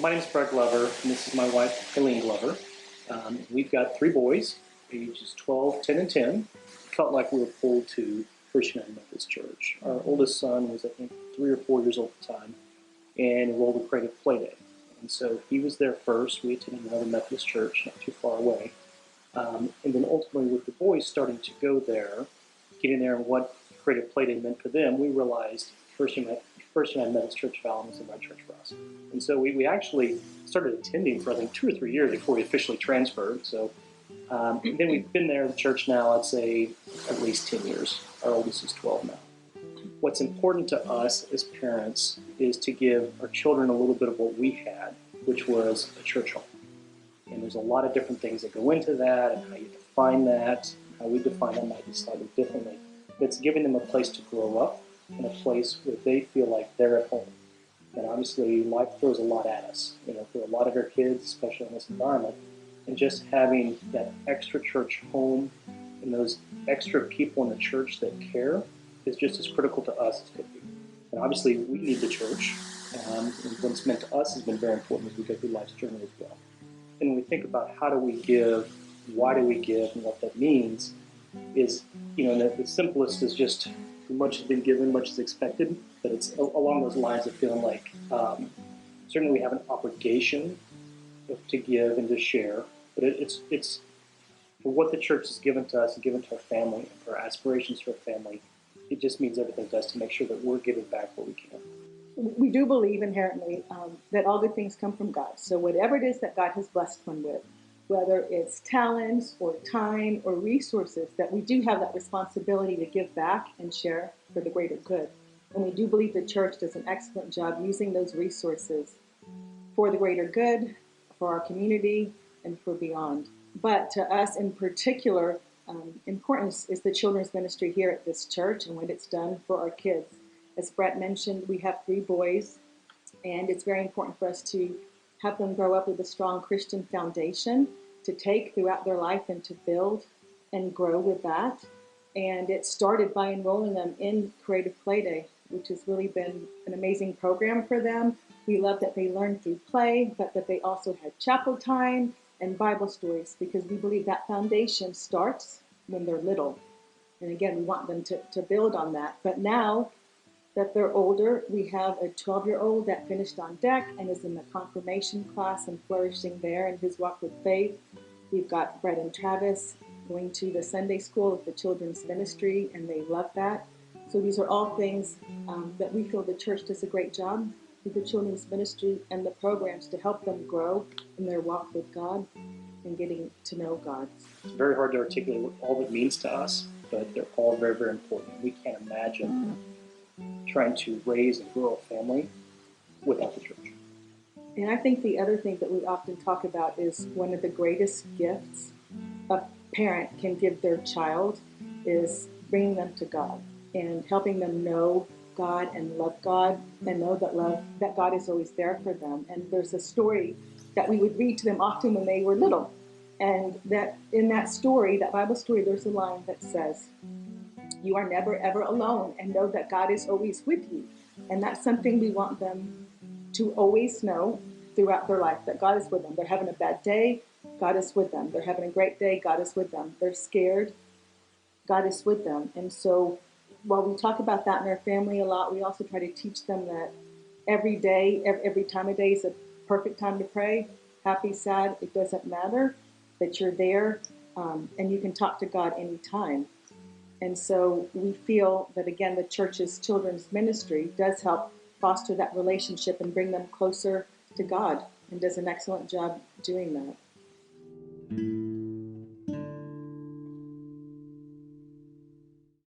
my name is Brett Glover, and this is my wife, Eileen Glover. We've got 3 boys, ages 12, 10, and 10. Felt like we were pulled to First United Methodist Church. Our oldest son was, I think, 3 or 4 years old at the time, and enrolled in Creative Play Day. And so he was there first. We attended another Methodist church not too far away. And then ultimately, with the boys starting to go there, getting there and what Creative Play Day meant for them, we realized First United Methodist Church of Allen was the right church for us. And so we actually started attending for, I think, 2 or 3 years before we officially transferred. So then we've been there at the church now, I'd say, at least 10 years. Our oldest is 12 now. What's important to us as parents is to give our children a little bit of what we had, which was a church home. And there's a lot of different things that go into that, and how you define that, how we define that might be slightly differently. But it's giving them a place to grow up, and a place where they feel like they're at home. And obviously, life throws a lot at us, for a lot of our kids, especially in this environment. And just having that extra church home and those extra people in the church that care is just as critical to us as could be. And obviously, we need the church. And what it's meant to us has been very important as we go through life's journey as well. And when we think about how do we give, why do we give, and what that means, is, the simplest is just much has been given, much is expected, but it's along those lines of feeling like certainly we have an obligation to give and to share, but it's for what the church has given to us and given to our family, and for our aspirations for our family. It just means everything to us to make sure that we're giving back what we can. We do believe inherently that all good things come from God. So whatever it is that God has blessed one with, whether it's talents or time or resources, that we do have that responsibility to give back and share for the greater good. And we do believe the church does an excellent job using those resources for the greater good, for our community, and for beyond. But to us in particular, importance is the children's ministry here at this church and what it's done for our kids. As Brett mentioned, we have 3 boys, and it's very important for us to have them grow up with a strong Christian foundation to take throughout their life and to build and grow with that. And it started by enrolling them in Creative Play Day, which has really been an amazing program for them. We love that they learn through play, but that they also had chapel time and Bible stories, because we believe that foundation starts when they're little. And again, we want them to build on that. But now that they're older, we have a 12-year-old that finished on deck and is in the confirmation class and flourishing there in his walk with faith. We've got Brett and Travis going to the Sunday school with the children's ministry, and they love that. So these are all things that we feel the church does a great job with the children's ministry and the programs to help them grow in their walk with God and getting to know God. It's very hard to articulate what all that means to us, but they're all very, very important. We can't imagine trying to raise and grow a family without the church. And I think the other thing that we often talk about is one of the greatest gifts a parent can give their child is bringing them to God and helping them know God and love God, and know that God is always there for them. And there's a story that we would read to them often when they were little. And that in that story, that Bible story, there's a line that says, "You are never, ever alone, and know that God is always with you." And that's something we want them to always know throughout their life, that God is with them. They're having a bad day, God is with them. They're having a great day, God is with them. They're scared, God is with them. And so while we talk about that in our family a lot, we also try to teach them that every day, every time of day is a perfect time to pray. Happy, sad, it doesn't matter, that you're there, and you can talk to God anytime. And so we feel that, again, the church's children's ministry does help foster that relationship and bring them closer to God, and does an excellent job doing that.